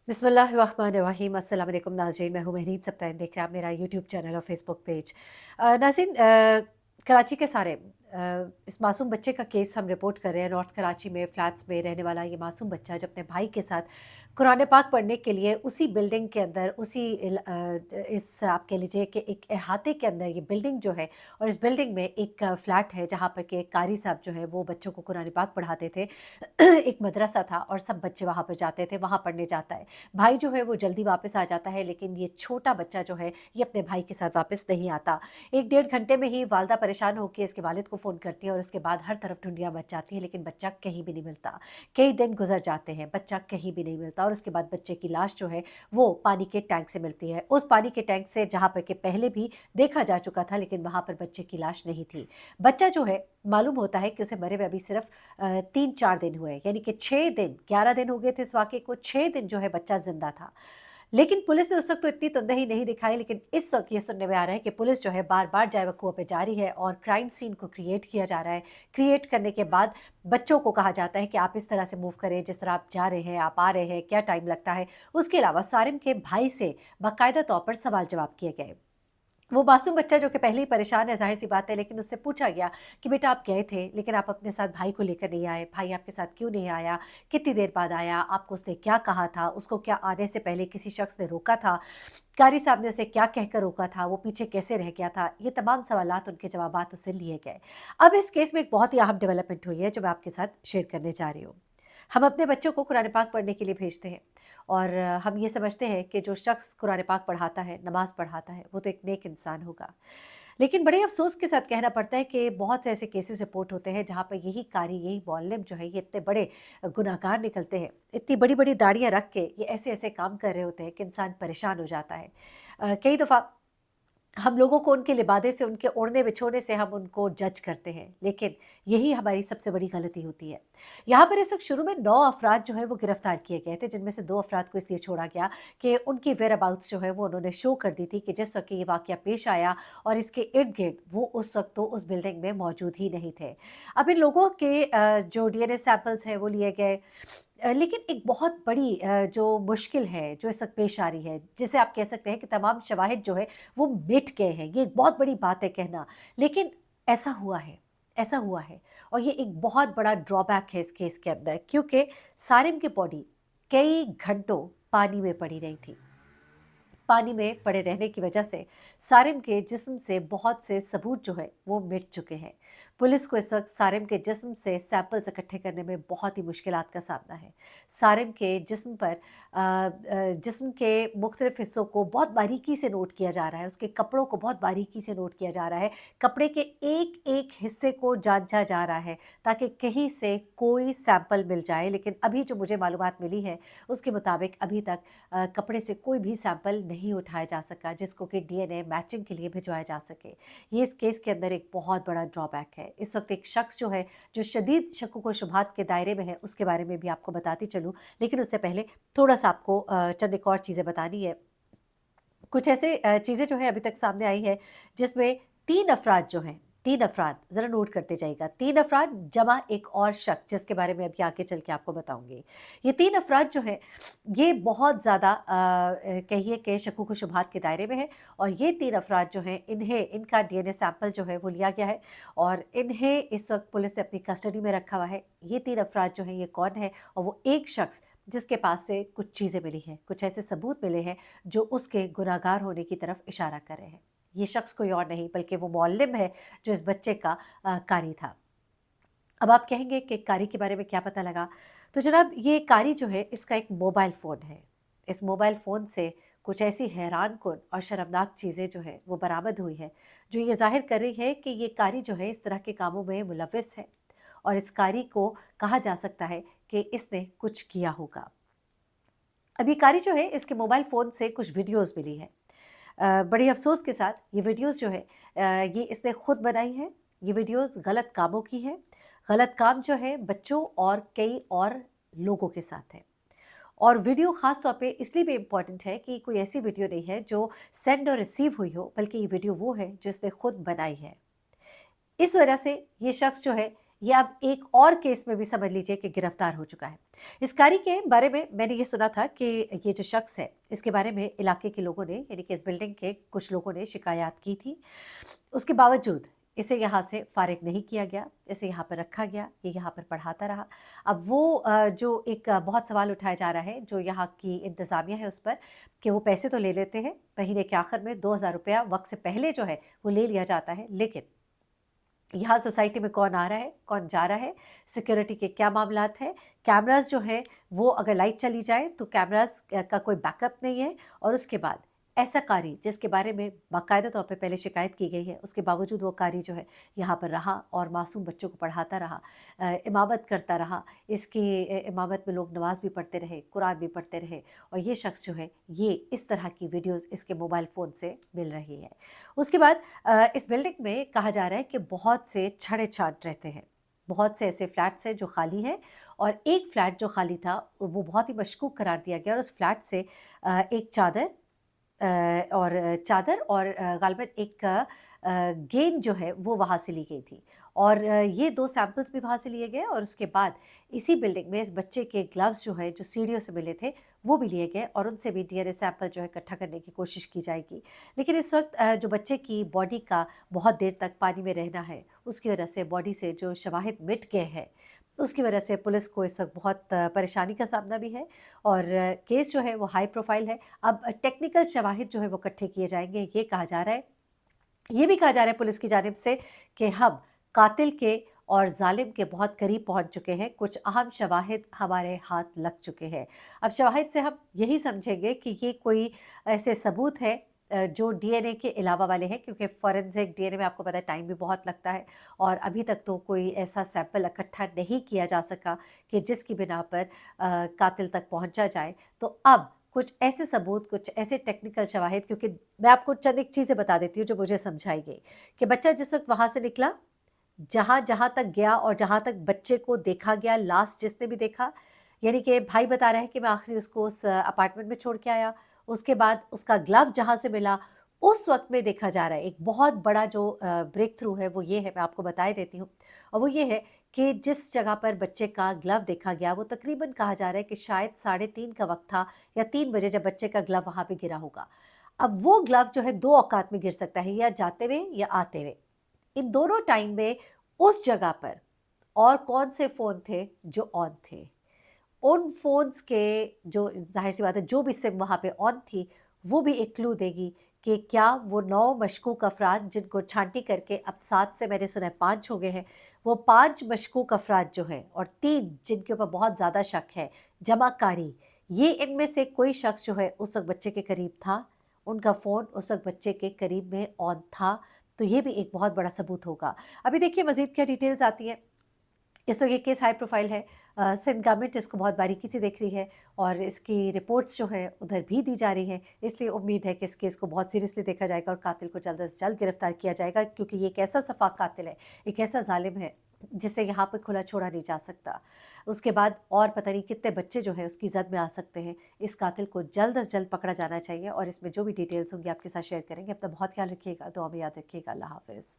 बिस्मिल्लाहिर्रहमानिर्रहीम। अस्सलाम वालेकुम नाज़रीन, मैं हूँ महरीन सब्ताइन, देख रहे हैं आप मेरा यूट्यूब चैनल और फेसबुक पेज। नाज़रीन, कराची के सारे इस मासूम बच्चे का केस हम रिपोर्ट कर रहे हैं। नॉर्थ कराची में फ्लैट्स में रहने वाला ये मासूम बच्चा जो अपने भाई के साथ कुरान पाक पढ़ने के लिए उसी बिल्डिंग के अंदर इस आप कह लीजिए कि एक अहाते के अंदर ये बिल्डिंग जो है, और इस बिल्डिंग में एक फ्लैट है जहाँ पर कि कारी साहब जो है वो बच्चों को कुरान पाक पढ़ाते थे। एक मदरसा था और सब बच्चे वहाँ पर जाते थे, वहाँ पढ़ने जाता है। भाई जो है वो जल्दी वापस आ जाता है, लेकिन ये छोटा बच्चा जो है ये अपने भाई के साथ वापस नहीं आता। 1 डेढ़ घंटे में ही वालिदा परेशान होकर इसके वालिद को फ़ोन करती है और उसके बाद हर तरफ ढूंढियाँ मच जाती है, लेकिन बच्चा कहीं भी नहीं मिलता। कई दिन गुजर जाते हैं, बच्चा कहीं भी नहीं मिलता, और उसके बाद बच्चे की लाश जो है वो पानी के टैंक से मिलती है। उस पानी के टैंक से जहाँ पर कि पहले भी देखा जा चुका था, लेकिन वहाँ पर बच्चे की लाश नहीं थी। बच्चा जो है मालूम होता है कि उसे मरे हुए अभी सिर्फ 3-4 दिन हुए, यानी कि 6 दिन 11 दिन हो गए थे इस वाक़ये को, 6 दिन जो है बच्चा ज़िंदा था। लेकिन पुलिस ने उस वक़्त तो इतनी तनदेही नहीं दिखाई, लेकिन इस वक़्त ये सुनने में आ रहा है कि पुलिस जो है बार-बार जाए-वक़ुआ पे जारी है और क्राइम सीन को क्रिएट किया जा रहा है। क्रिएट करने के बाद बच्चों को कहा जाता है कि आप इस तरह से मूव करें, जिस तरह आप जा रहे हैं, आप आ रहे हैं, क्या टाइम लगता है। उसके अलावा सारिम के भाई से बाकायदा तौर पर सवाल-जवाब किए गए। वो मासूम बच्चा जो कि पहले ही परेशान है, ज़ाहिर-सी बात है, लेकिन उससे पूछा गया कि बेटा आप गए थे, लेकिन आप अपने साथ भाई को लेकर नहीं आए, भाई आपके साथ क्यों नहीं आया? कितनी देर बाद आया? आपको उसने क्या कहा था? उसको क्या आने से पहले किसी शख्स ने रोका था? कारी साहब ने उसे क्या कहकर रोका था? वो पीछे कैसे रह गया था? ये तमाम सवालात, उनके जवाबात उससे लिए गए। अब इस केस में एक बहुत ही अहम डेवलपमेंट हुई है जो मैं आपके साथ शेयर करने जा रही हूँ। हम अपने बच्चों को कुरान पाक पढ़ने के लिए भेजते हैं, और हम ये समझते हैं कि जो शख्स कुरान पाक पढ़ाता है, नमाज़ पढ़ाता है, वो तो एक नेक इंसान होगा। लेकिन बड़े अफ़सोस के साथ कहना पड़ता है कि बहुत से ऐसे केसेस रिपोर्ट होते हैं जहाँ पर यही कारी, यही मौल्लिम जो है, ये इतने बड़े गुनहगार निकलते हैं। इतनी बड़ी-बड़ी दाढ़ियाँ रख के ये ऐसे-ऐसे काम कर रहे होते हैं कि इंसान परेशान हो जाता है। कई दफ़ा हम लोगों को उनके लिबादे से, उनके ओढ़ने-बिछोने से हम उनको जज करते हैं, लेकिन यही हमारी सबसे बड़ी गलती होती है। यहाँ पर इस वक़्त शुरू में 9 अफ़राद जो है वो गिरफ़्तार किए गए थे, जिनमें से 2 अफ़राद को इसलिए छोड़ा गया कि उनकी वेयरअबाउट्स जो है वो उन्होंने शो कर दी थी कि जिस वक़्त ये वाक़या पेश आया और इसके इर्द-गिर्द वो उस वक़्त तो उस बिल्डिंग में मौजूद ही नहीं थे। अब इन लोगों के जो डीएनए सैंपल्स हैं वो लिए गए। लेकिन एक बहुत बड़ी जो मुश्किल है, जो इस वक़्त पेश आ रही है, जिसे आप कह सकते हैं कि तमाम शवाहिद जो है, वो मिट गए हैं। ये एक बहुत बड़ी बात है कहना, लेकिन ऐसा हुआ है, ऐसा हुआ है, और ये एक बहुत बड़ा ड्रॉबैक है इस केस के अंदर, क्योंकि सारिम की बॉडी कई घंटों पानी में पड़ी रही थी। पानी में पड़े रहने की वजह से सारिम के जिस्म से बहुत से सबूत जो है वो मिट चुके हैं। पुलिस को इस वक्त सारिम के जिस्म से सैंपल्स इकट्ठे करने में बहुत ही मुश्किलात का सामना है। सारिम के जिस्म पर जिस्म के मुख्तलिफ हिस्सों को बहुत बारीकी से नोट किया जा रहा है, उसके कपड़ों को बहुत बारीकी से नोट किया जा रहा है, कपड़े के एक एक हिस्से को जांचा जा रहा है ताकि कहीं से कोई सैंपल मिल जाए। लेकिन अभी जो मुझे मालूमात मिली है उसके मुताबिक अभी तक कपड़े से कोई भी सैंपल नहीं उठाया जा सका जिसको कि डीएनए मैचिंग के लिए भिजवाया जा सके। ये इस केस के अंदर एक बहुत बड़ा ड्रॉबैक है। इस वक्त एक शख्स जो है, जो शदीद शक्कुक व शुबहात के दायरे में है, उसके बारे में भी आपको बताती चलूँ, लेकिन उससे पहले थोड़ा-सा आपको चंद एक और चीज़ें बतानी है। कुछ ऐसे चीज़ें जो है अभी तक सामने आई है, जिसमें 3 अफ़राद जो हैं, 3 अफ़राद, ज़रा नोट करते जाइएगा, 3 अफ़राद जमा एक और शख्स जिसके बारे में अभी आगे चल के आपको बताऊँगी। ये 3 अफ़राद जो हैं, ये बहुत ज़्यादा कहिए कि शक्कुक व शुबहात के दायरे में है, और ये 3 अफ़राद जो हैं, इनका डीएनए सैंपल जो है वो लिया गया है, और इन्हें इस वक़्त पुलिस ने अपनी कस्टडी में रखा हुआ है। ये 3 अफ़राद जो हैं, ये कौन है? और वो एक शख्स जिसके पास से कुछ चीज़ें मिली हैं, कुछ ऐसे सबूत मिले हैं जो उसके गुनहगार होने की तरफ इशारा कर रहे हैं। ये शख्स कोई और नहीं बल्कि वो मौल्लिम है जो इस बच्चे का कारी था। अब आप कहेंगे कि कारी के बारे में क्या पता लगा? तो जनाब, ये कारी जो है इसका एक मोबाइल फ़ोन है। इस मोबाइल फ़ोन से कुछ ऐसी हैरानकुन और शर्मनाक चीज़ें जो है वो बरामद हुई हैं, जो ये ज़ाहिर कर रही है कि ये कारी जो है इस तरह के कामों में मुलव्विस है, और इस कारी को कहा जा सकता है कि इसने कुछ किया होगा। अब ये कारी जो है, इसके मोबाइल फ़ोन से कुछ वीडियोज़ मिली हैं। बड़ी अफ़सोस के साथ ये वीडियोज़ जो है ये इसने खुद बनाई है। ये वीडियोज़ गलत कामों की है। गलत काम जो है बच्चों और कई और लोगों के साथ है। और वीडियो ख़ास तौर पे इसलिए भी इम्पॉर्टेंट है कि कोई ऐसी वीडियो नहीं है जो सेंड और रिसीव हुई हो, बल्कि ये वीडियो वो है जो इसने खुद बनाई है। इस वजह से ये शख्स जो है, ये अब एक और केस में भी समझ लीजिए कि गिरफ्तार हो चुका है। इस कारी के बारे में मैंने ये सुना था कि ये जो शख्स है, इसके बारे में इलाके के लोगों ने, यानी कि इस बिल्डिंग के कुछ लोगों ने शिकायत की थी। उसके बावजूद इसे यहाँ से फ़ारिग नहीं किया गया, इसे यहाँ पर रखा गया, ये यहाँ पर पढ़ाता रहा। अब वो जो एक बहुत सवाल उठाया जा रहा है, जो यहाँ की इंतज़ामिया है उस पर, कि वो पैसे तो ले लेते हैं, महीने के आखिर में 2000 रुपया वक्त से पहले जो है वो ले लिया जाता है, लेकिन यहाँ सोसाइटी में कौन आ रहा है, कौन जा रहा है, सिक्योरिटी के क्या मामलात हैं, कैमरास जो है वो अगर लाइट चली जाए तो कैमरास का कोई बैकअप नहीं है। और उसके बाद ऐसा कारी जिसके बारे में बाकायदा तौर पे पहले शिकायत की गई है, उसके बावजूद वो कारी जो है यहाँ पर रहा और मासूम बच्चों को पढ़ाता रहा, इमामत करता रहा। इसकी इमामत में लोग नमाज भी पढ़ते रहे, कुरान भी पढ़ते रहे, और ये शख्स जो है ये इस तरह की वीडियोज़ इसके मोबाइल फ़ोन से मिल रही है। उसके बाद इस बिल्डिंग में कहा जा रहा है कि बहुत से छड़े छाट रहते हैं, बहुत से ऐसे फ्लैट्स हैं जो खाली है, और एक फ्लैट जो खाली था वो बहुत ही मशकूक करार दिया गया, और उस फ्लैट से एक चादर और गालिबन एक गेंद जो है वो वहाँ से ली गई थी, और ये 2 सैंपल्स भी वहाँ से लिए गए, और उसके बाद इसी बिल्डिंग में इस बच्चे के ग्लव्स जो है जो सीढ़ियों से मिले थे वो भी लिए गए, और उनसे भी डीएनए सैंपल जो है इकट्ठा करने की कोशिश की जाएगी। लेकिन इस वक्त जो बच्चे की बॉडी का बहुत देर तक पानी में रहना है, उसकी वजह से बॉडी से जो शवाहिद मिट गए हैं, उसकी वजह से पुलिस को इस वक्त बहुत परेशानी का सामना भी है, और केस जो है वो हाई प्रोफाइल है। अब टेक्निकल शवाहिद जो है वो इकट्ठे किए जाएंगे, ये कहा जा रहा है। ये भी कहा जा रहा है पुलिस की जानिब से कि हम कातिल के और जालिम के बहुत करीब पहुंच चुके हैं, कुछ अहम शवाहिद हमारे हाथ लग चुके हैं। अब शवाहिद से हम यही समझेंगे कि ये कोई ऐसे सबूत है जो डीएनए के अलावा वाले हैं, क्योंकि फॉरेंसिक डीएनए में आपको पता है टाइम भी बहुत लगता है, और अभी तक तो कोई ऐसा सैंपल इकट्ठा नहीं किया जा सका कि जिसकी बिना पर कातिल तक पहुंचा जाए। तो अब कुछ ऐसे सबूत, कुछ ऐसे टेक्निकल शवाहिद, क्योंकि मैं आपको चंद एक चीज़ें बता देती हूँ जो मुझे समझाई गई, कि बच्चा जिस वक्त वहाँ से निकला, जहाँ जहाँ तक गया और जहाँ तक बच्चे को देखा गया, लास्ट जिसने भी देखा, यानी कि भाई बता रहा है कि मैं आखिरी उसको उस अपार्टमेंट में छोड़ के आया, उसके बाद उसका ग्लव जहाँ से मिला उस वक्त में देखा जा रहा है। एक बहुत बड़ा जो ब्रेक थ्रू है वो ये है, मैं आपको बता देती हूँ, और वो ये है कि जिस जगह पर बच्चे का ग्लव देखा गया वो तकरीबन कहा जा रहा है कि शायद 3:30 का वक्त था, या 3 बजे जब बच्चे का ग्लव वहाँ पे गिरा होगा। अब वो ग्लव जो है 2 औकात में गिर सकता है, या जाते हुए या आते हुए। इन दोनों टाइम में उस जगह पर और कौन से फ़ोन थे जो ऑन थे। उन फ़ोन्स के जो, ज़ाहिर-सी बात है, जो भी सिम वहाँ पे ऑन थी, वो भी एक क्लू देगी कि क्या वो 9 मशकूक अफ़राद जिनको छांटी करके अब 7 से मैंने सुना है 5 हो गए हैं, वो 5 मशकूक अफ़राद जो हैं, और 3 जिनके ऊपर बहुत ज़्यादा शक है, जमाकारी, ये इनमें से कोई शख्स जो है उस वक़्त बच्चे के करीब था, उनका फ़ोन उस वक़्त बच्चे के करीब में ऑन था, तो ये भी एक बहुत बड़ा सबूत होगा। अभी देखिए मज़ीद क्या डिटेल्स आती हैं। इस वक्त ये केस हाई प्रोफाइल है, सिंध गवर्नमेंट इसको बहुत बारीकी से देख रही है, और इसकी रिपोर्ट्स जो है उधर भी दी जा रही हैं, इसलिए उम्मीद है कि इस केस को बहुत सीरियसली देखा जाएगा और कातिल को जल्द से जल्द गिरफ्तार किया जाएगा, क्योंकि ये एक ऐसा सफाक कातिल है, एक ऐसा जालिम है जिसे यहाँ पर खुला छोड़ा नहीं जा सकता। उसके बाद और पता नहीं कितने बच्चे जो है उसकी जद में आ सकते हैं। इस कातिल को जल्द से जल्द पकड़ा जाना चाहिए, और इसमें जो भी डिटेल्स होंगी आपके साथ शेयर करेंगे। अपना बहुत ख्याल रखिएगा, दुआ में याद रखिएगा। अल्लाह हाफिज़।